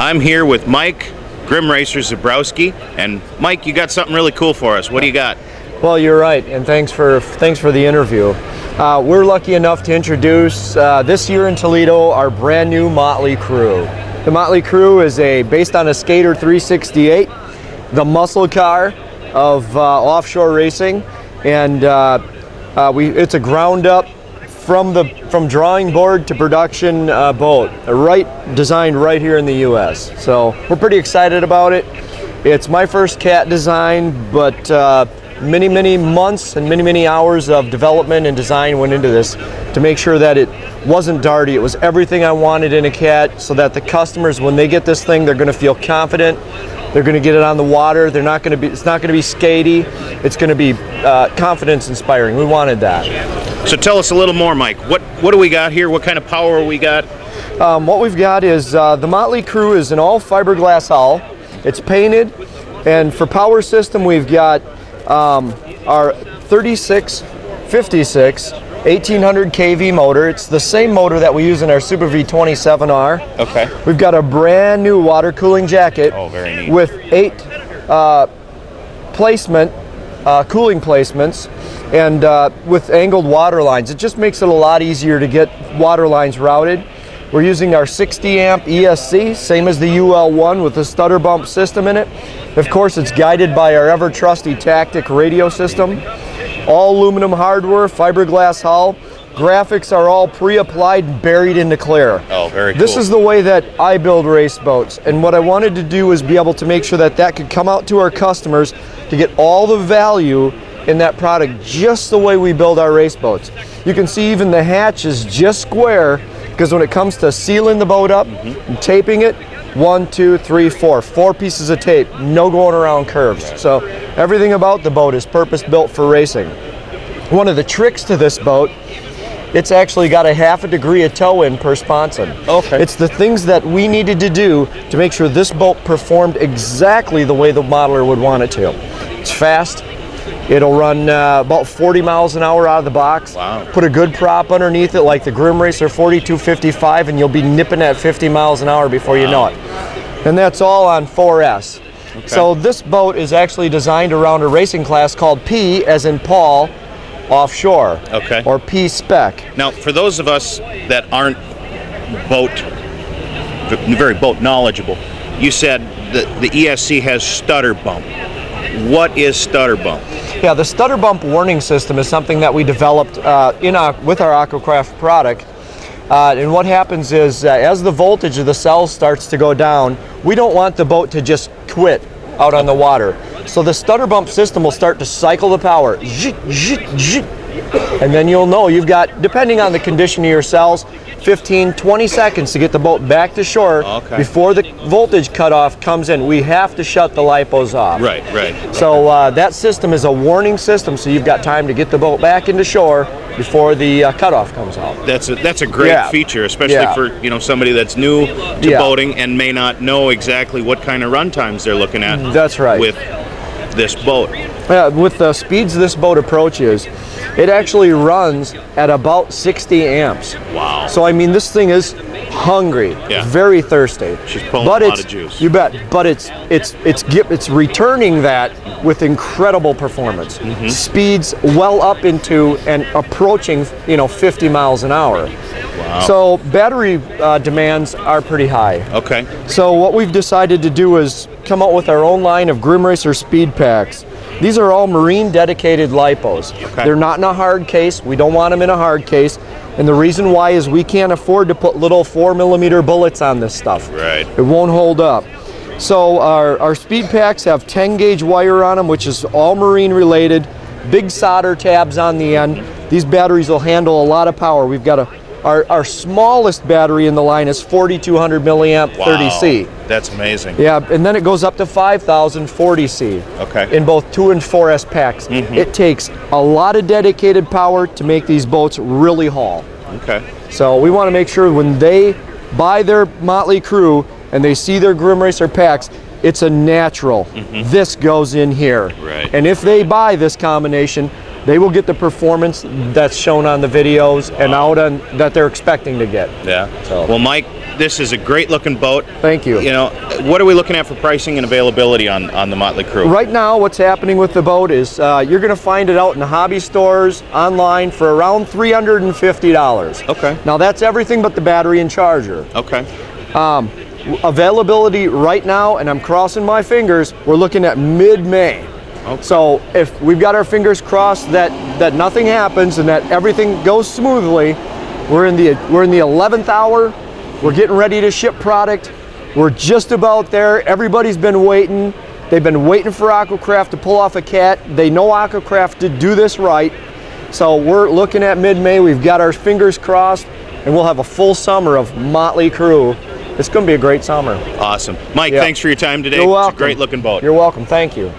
I'm here with Mike, Grim Racer Zabrowski, and Mike, you got something really cool for us. What do you got? Well, you're right, and thanks for the interview. We're lucky enough to introduce this year in Toledo our brand new Motley Crew. The Motley Crew is based on a Skater 368, the muscle car of offshore racing, and it's a ground up from drawing board to production boat, designed right here in the U.S. So we're pretty excited about it. It's my first cat design, but many months and many hours of development and design went into this to make sure that it wasn't darty. It was everything I wanted in a cat, so that the customers, when they get this thing, they're going to feel confident. They're going to get it on the water. It's not going to be skatey. It's going to be confidence inspiring. We wanted that. So tell us a little more, Mike. What do we got here? What kind of power we got? What we've got is the Motley Crew is an all fiberglass hull. It's painted, and for power system we've got our 3656 1800 kV motor. It's the same motor that we use in our Super V27R. Okay. We've got a brand new water cooling jacket. Oh, very neat. With 8 cooling placements, and with angled water lines. It just makes it a lot easier to get water lines routed. We're using our 60 amp ESC, same as the UL1, with the stutter bump system in it. Of course, it's guided by our ever trusty Tactic radio system. All aluminum hardware, fiberglass hull. Graphics are all pre-applied and buried into clear. Oh, very cool. This is the way that I build race boats, and what I wanted to do was be able to make sure that could come out to our customers to get all the value in that product just the way we build our race boats. You can see even the hatch is just square, because when it comes to sealing the boat up and taping it, 1, 2, 3, 4 pieces of tape, no going around curves. Right. So everything about the boat is purpose built for racing. One of the tricks to this boat, it's actually got a 1/2 degree of tow in per sponson. Okay. It's the things that we needed to do to make sure this boat performed exactly the way the modeler would want it to. It's fast. It'll run about 40 miles an hour out of the box. Wow. Put a good prop underneath it like the Grim Racer 4255 and you'll be nipping at 50 miles an hour before you know it. And that's all on 4S. Okay. So this boat is actually designed around a racing class called P, as in Paul, offshore. Okay. Or P spec. Now, for those of us that aren't very boat knowledgeable, you said that the ESC has stutter bump. What is stutter bump? Yeah, the stutter bump warning system is something that we developed with our Aquacraft product. And what happens is as the voltage of the cells starts to go down, we don't want the boat to just quit out on the water. So the stutter bump system will start to cycle the power. And then you'll know you've got, depending on the condition of your cells, 15-20 seconds to get the boat back to shore before the voltage cutoff comes in. We have to shut the lipos off. Right. So that system is a warning system, so you've got time to get the boat back into shore before the cutoff comes out. That's a great feature, especially for somebody that's new to boating and may not know exactly what kind of run times they're looking at. That's right. With this boat. With the speeds this boat approaches, it actually runs at about 60 amps. Wow. So I mean, this thing is hungry, very thirsty. She's pulling a lot of juice. You bet. But it's returning that with incredible performance. Speeds well up into and approaching 50 miles an hour. Wow. So battery demands are pretty high. Okay. So what we've decided to do is come out with our own line of Grim Racer speed packs. These are all marine dedicated lipos. Okay. They're not in a hard case. We don't want them in a hard case. And the reason why is we can't afford to put little 4mm bullets on this stuff. Right. It won't hold up. So our speed packs have 10 gauge wire on them, which is all marine related. Big solder tabs on the end. These batteries will handle a lot of power. We've got our smallest battery in the line is 4,200 milliamp 30C. That's amazing. Yeah, and then it goes up to 5,000 40C. Okay. In both 2 and 4S packs. It takes a lot of dedicated power to make these boats really haul. Okay. So we want to make sure when they buy their Motley Crew and they see their Grim Racer packs, it's a natural. This goes in here. Right. And if they buy this combination, they will get the performance that's shown on the videos and out on that they're expecting to get. Yeah. So. Well, Mike, this is a great looking boat. Thank you. You know, what are we looking at for pricing and availability on the Motley Crew? Right now, what's happening with the boat is you're going to find it out in the hobby stores, online for around $350. Okay. Now that's everything but the battery and charger. Okay. Availability right now, and I'm crossing my fingers, we're looking at mid-May. Okay. So if we've got our fingers crossed that nothing happens and that everything goes smoothly, we're in the 11th hour. We're getting ready to ship product. We're just about there. Everybody's been waiting. They've been waiting for Aquacraft to pull off a cat. They know Aquacraft to do this right. So we're looking at mid-May. We've got our fingers crossed, and we'll have a full summer of Motley Crew. It's going to be a great summer. Awesome. Mike, thanks for your time today. You're welcome. It's a great looking boat. You're welcome. Thank you.